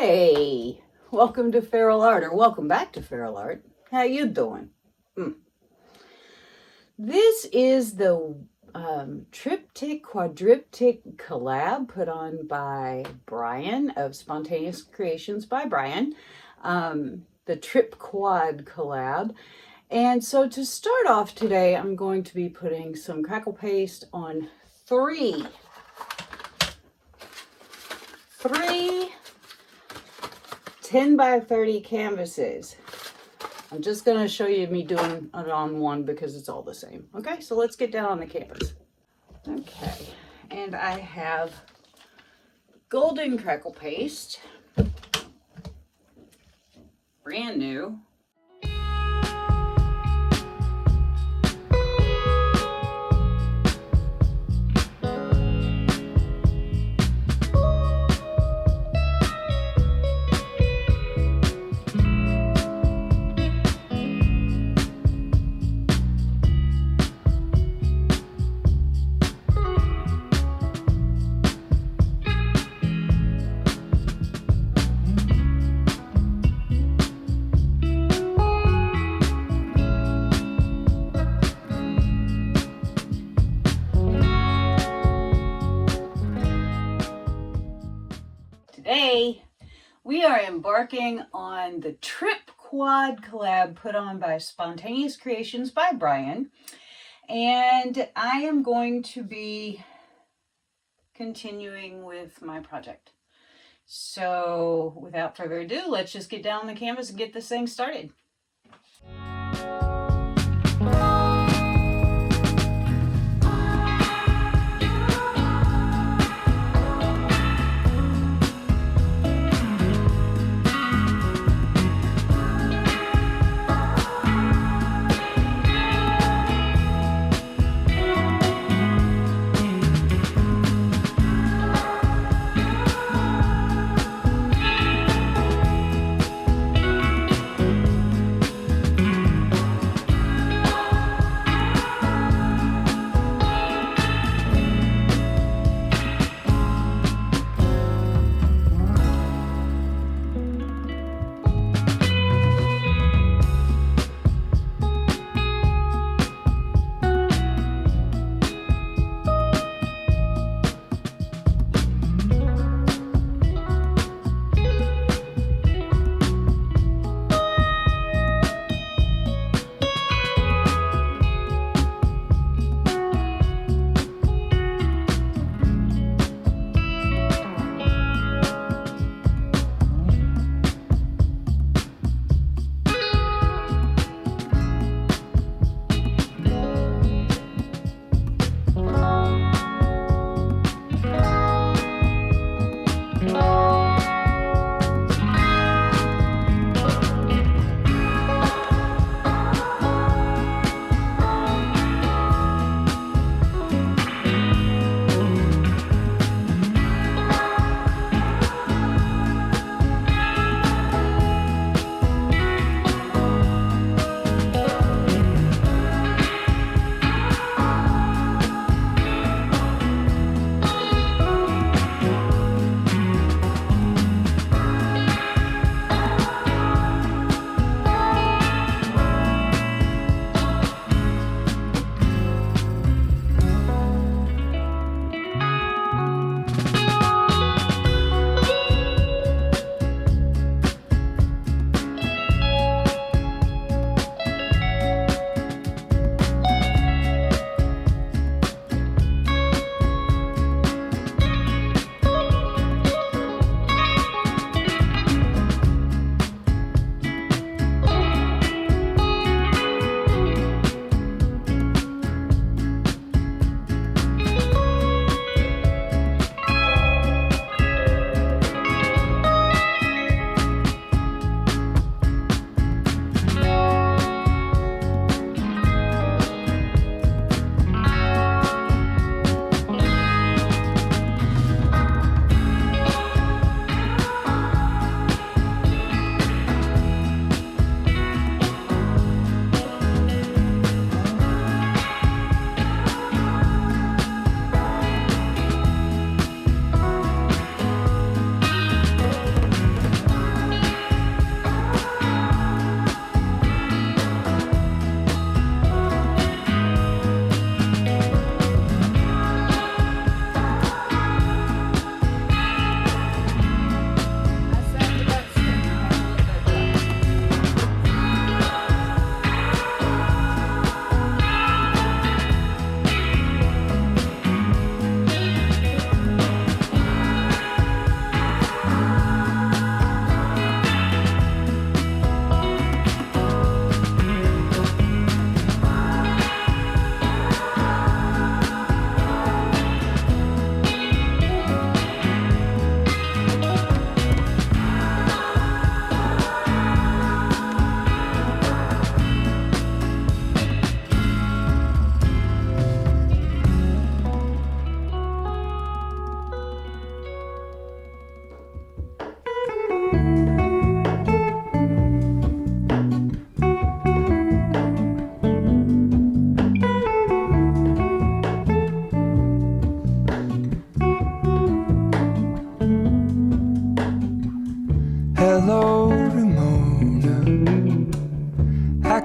Hey, welcome to Feral Art, or welcome back to Feral Art. How you doing? This is the triptych, quadriptych collab put on by Brian of Spontaneous Creations by Brian, the Trip Quad collab. And so to start off today, I'm going to be putting some crackle paste on three 10 by 30 canvases. I'm just going to show you me doing it on one because it's all the same. Okay, so let's get down on the canvas. Okay, and I have golden crackle paste, brand new. Today, we are embarking on the Trip Quad collab put on by Spontaneous Creations by Brian. And I am going to be continuing with my project. So without further ado, let's just get down on the canvas and get this thing started.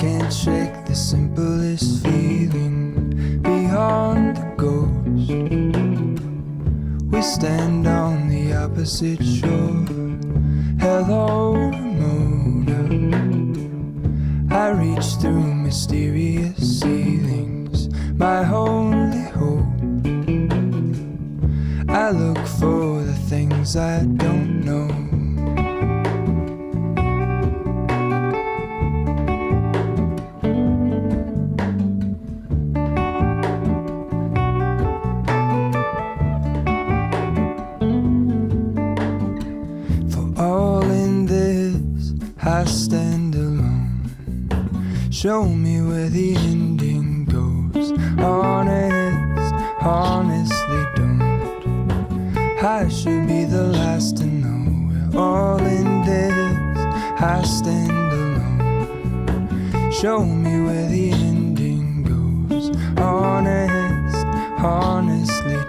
can't shake the simplest feeling beyond the ghost. We stand on the opposite shore. Hello, Ramona. I reach through mysterious ceilings, my only hope. I look for the things I don't know. I stand alone. Show me where the ending goes. Honestly don't. I should be the last to know. We're all in this. I stand alone. Show me where the ending goes. Honestly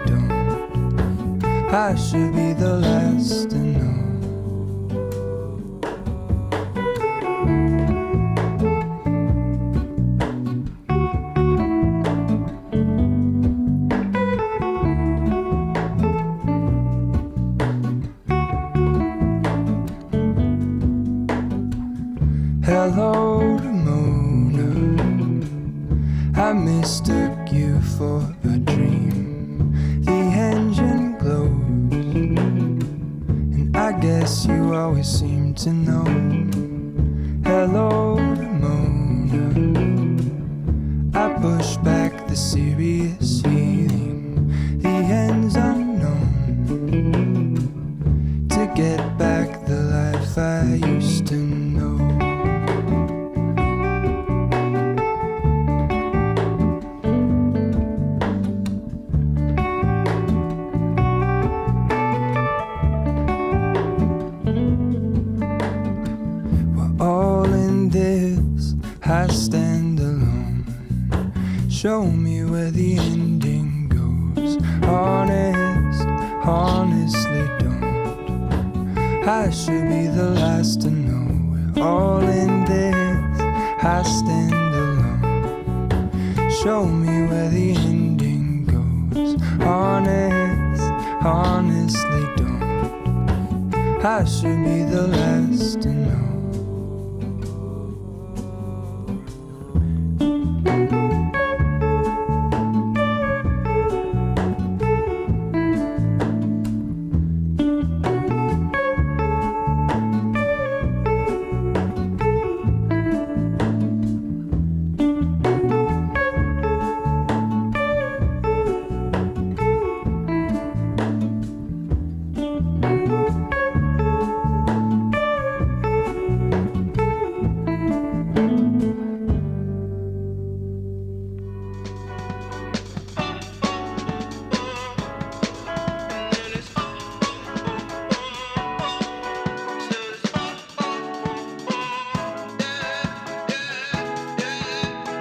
don't. I should be the last to know. Hello, Ramona. I mistook you for a dream. The engine glows, and I guess you always seem to know. Hello, Ramona. I push back the serious feeling. The end's unknown. To get back the life I used to know. I stand alone. Show me where the ending goes. Honestly don't. I should be the last to know. We're all in this. I stand alone. Show me where the ending goes. Honestly don't. I should be the last to know.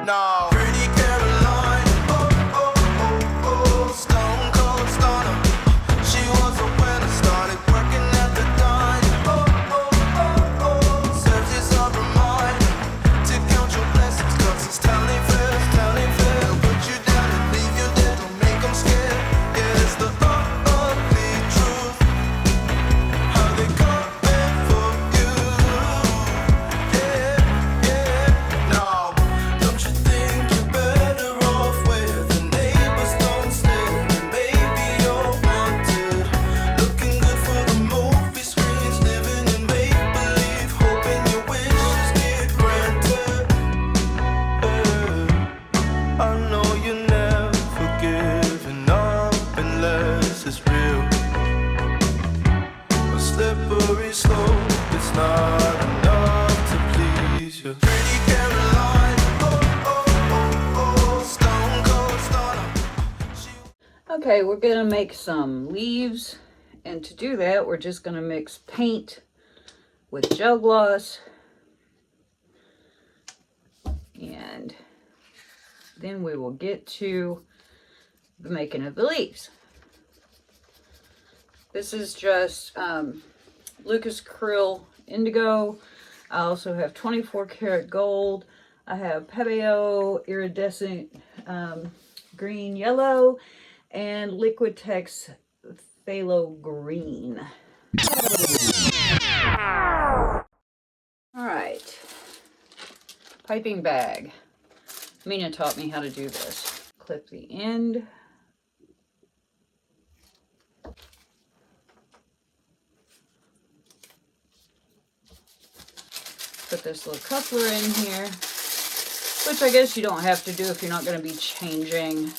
No. Pretty Caroline, stone cold stunner. She was a winner, started working at the diner. Serves you some reminder to count your blessings, 'cause it's telling fair. Put you down and leave you there, don't make them scared. Yeah, it's the ugly truth. How they coming for you. Yeah, no. Don't you think you're better off where the neighbors don't stare? Maybe you're wanted, looking good for the movie screens, living in make-believe, hoping your wishes get granted. I know you never giving up unless it's real. A slippery slope, it's not enough to please you. Pretty Caroline, stone cold stunner. Okay, we're gonna make some leaves, and to do that, we're just gonna mix paint with gel gloss, and then we will get to the making of the leaves. This is just Lucas Krill Indigo. I also have 24 karat gold. I have Pebeo iridescent green yellow and Liquitex phthalo green. All right, piping bag. Mina taught me how to do this. Clip the end. Put this little coupler in here, which I guess you don't have to do if you're not going to be changing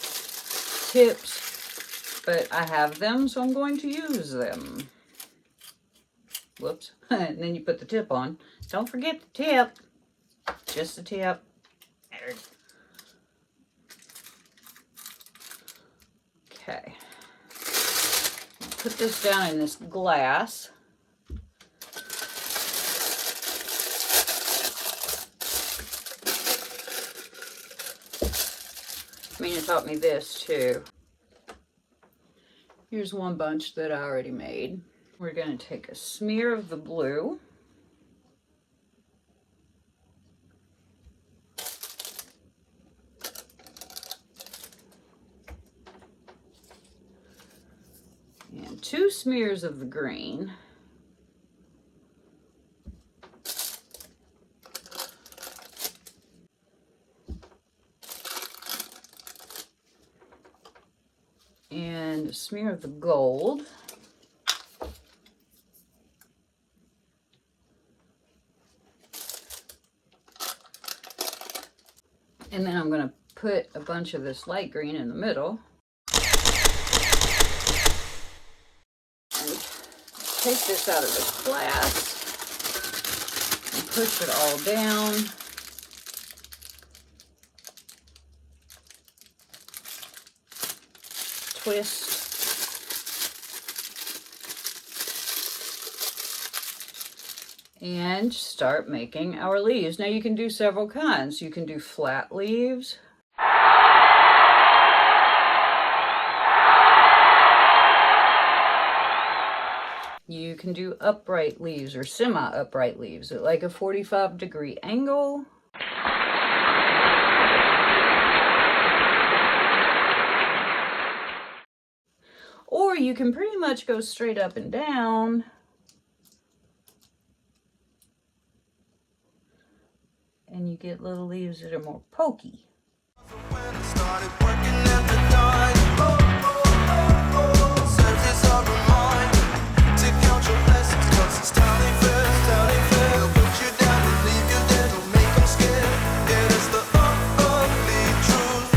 tips, but I have them, so I'm going to use them. Whoops. And then you put the tip on. Don't forget the tip. Just the tip. Okay. Put this down in this glass. Mina taught me this too. Here's one bunch that I already made. We're going to take a smear of the blue. And 2 smears of the green. And a smear of the gold. And then I'm going to put a bunch of this light green in the middle. And take this out of the glass and push it all down. Twist. And start making our leaves. Now you can do several kinds. You can do flat leaves. You can do upright leaves or semi-upright leaves at like a 45-degree angle. Or you can pretty much go straight up and down. And you get little leaves that are more pokey. When I started working at the dine, serves as a reminder to count your blessings, 'cause it's town ain't fair, town ain't fair. They'll put you down and leave you there, don't make them scared. Yeah, that's the ugly truth,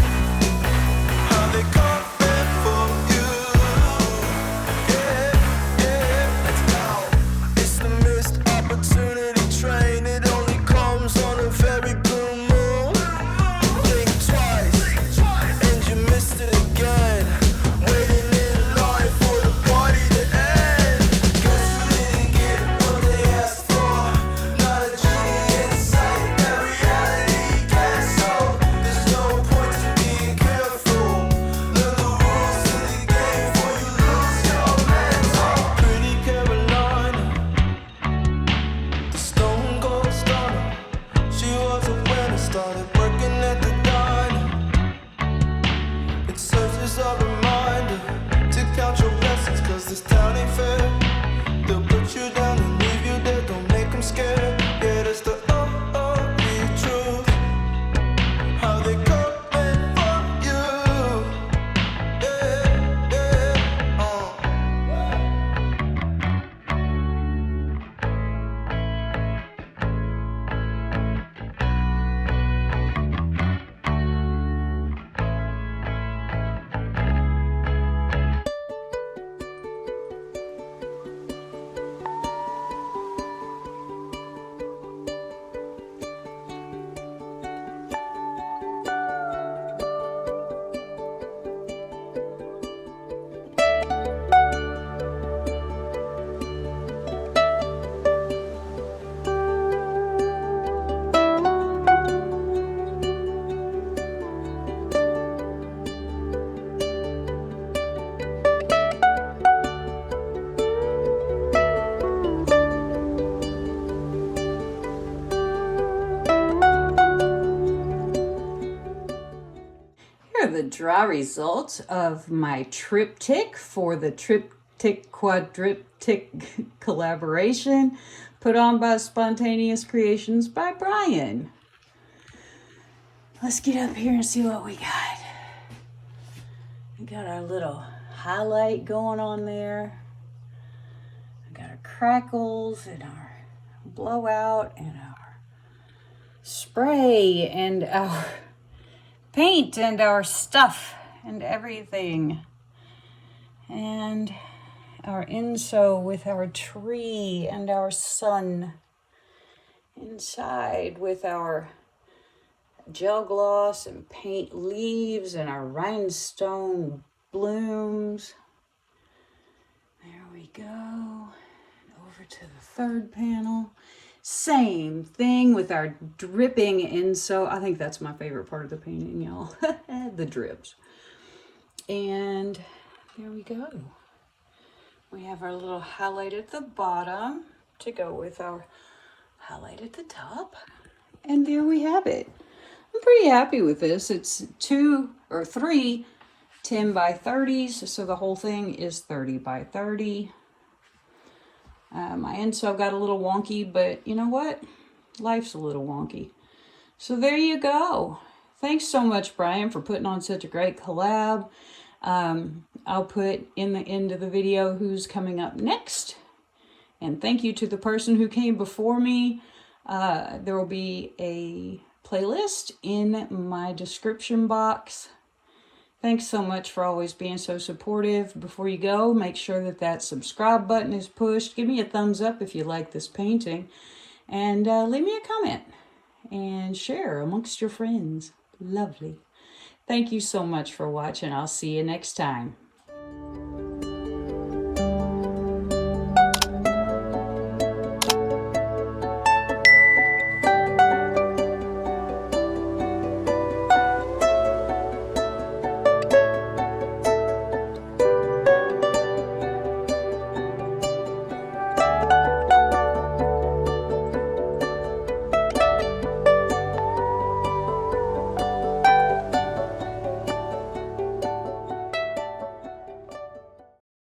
how they come back for you. Yeah, yeah, let's go. It's the missed opportunity train, it only comes on a very blue moon. Blink twice, and you missed it again. Waiting in line for the party to end. Guess you didn't get what they asked for. Not a genie in sight, that reality castle. There's no point to being careful. Learn the rules of the game before you lose your mental. Pretty Carolina, the stone cold stunner. She was a winner, started working at the diner. It serves as a reminder to count your blessings, 'cause this town ain't fair. They'll put you down and leave you there, don't make them scared. Yeah, that's the ugly truth, how they coming for you. Yeah, yeah, dry result of my triptych for the triptych quadriptych collaboration put on by Spontaneous Creations by Brian. Let's get up here and see what we got. We got our little highlight going on there. We got our crackles and our blowout and our spray and our paint and our stuff and everything. And our Enso with our tree and our sun. Inside with our gel gloss and paint leaves and our rhinestone blooms. There we go. Over to the third panel. Same thing with our dripping Enso. I think that's my favorite part of the painting, y'all. The drips. And there we go. We have our little highlight at the bottom to go with our highlight at the top. And there we have it. I'm pretty happy with this. It's 2 or 3 10 by 30s, so the whole thing is 30 by 30. My Enso got a little wonky, but you know what? Life's a little wonky. So there you go. Thanks so much, Brian, for putting on such a great collab. I'll put in the end of the video who's coming up next. And thank you to the person who came before me. There will be a playlist in my description box. Thanks so much for always being so supportive. Before you go, make sure that that subscribe button is pushed. Give me a thumbs up if you like this painting. And leave me a comment. And share amongst your friends. Lovely. Thank you so much for watching. I'll see you next time.